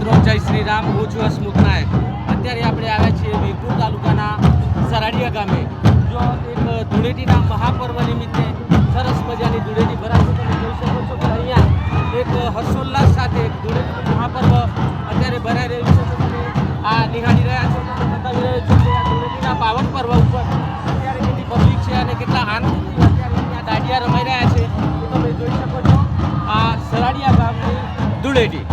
મિત્રો, જય શ્રી રામ. હું છું હસમુખ નાયક. અત્યારે આપણે આવ્યા છીએ વીરપુર તાલુકાના સરાડિયા ગામે. જો એક ધૂળેટીના મહાપર્વ નિમિત્તે સરસ મજાની ધૂળેટી ભરાશે. તમે જોઈ શકો છો કે અહીંયા એક હર્ષોલ્લાસ સાથે એક ધૂળેટીનું મહાપર્વ અત્યારે ભરાઈ રહ્યું છે. તમે આ નિહાળી રહ્યા છો, તમે બતાવી રહ્યો છો કે આ ધૂળેટીના પાવન પર્વ ઉપર અત્યારે કેટલી પબ્લિક છે અને કેટલા આનંદથી અત્યારે અહીંયા દાંડિયા રમાઈ રહ્યા છે. તો તમે જોઈ શકો છો આ સરાડિયા ગામની ધૂળેટી.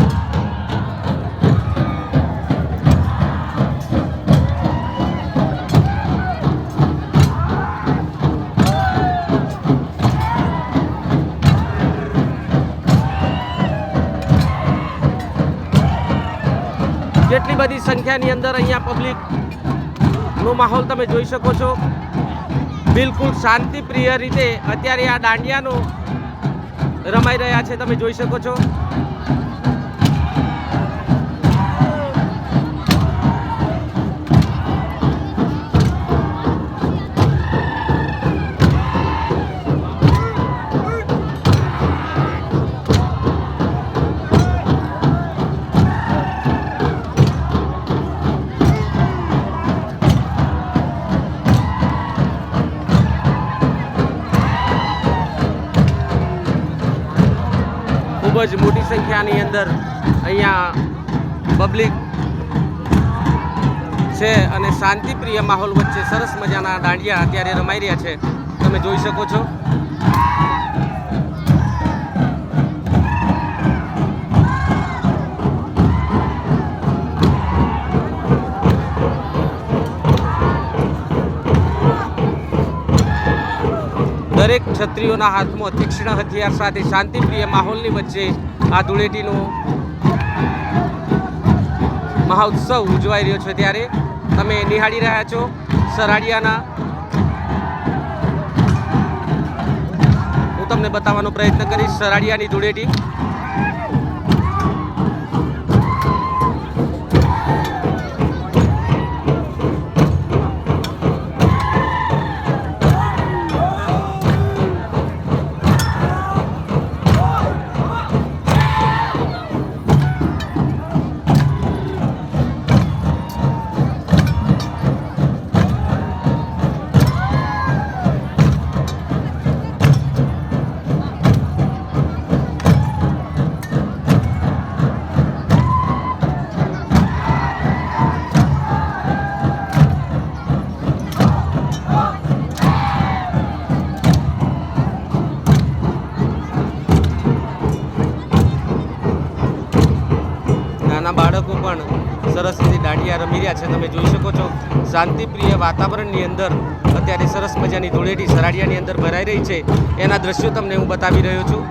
કેટલી બધી સંખ્યાની અંદર અહીંયા પબ્લિકનો માહોલ તમે જોઈ શકો છો. બિલકુલ શાંતિપ્રિય રીતે અત્યારે આ દાંડિયાનો રમાઈ રહ્યા છે. તમે જોઈ શકો છો. ખૂબ જ મોટી સંખ્યાની અંદર અહીંયા પબ્લિક છે અને શાંતિપ્રિય માહોલ વચ્ચે સરસ મજાના દાંડિયા અત્યારે રમાઈ રહ્યા છે. તમે જોઈ શકો છો. દરેક ક્ષત્રિયોના હાથમાં તીક્ષ્ણ હથિયાર સાથે શાંતિપ્રિય માહોલની વચ્ચે આ ધૂળેટીનો મહોત્સવ ઉજવાઈ રહ્યો છે. ત્યારે તમે નિહાળી રહ્યા છો સરાડિયાના. હું તમને બતાવવાનો પ્રયત્ન કરીશ સરાડિયાની ધૂળેટી. બાળકો પણ સરસ રીતે દાંડિયા રમી રહ્યા છે. તમે જોઈ શકો છો શાંતિપ્રિય વાતાવરણની અંદર અત્યારે સરસ મજાની ધૂળેટી સરાડિયાની અંદર ભરાઈ રહી છે. એના દ્રશ્યો તમને હું બતાવી રહ્યો છું.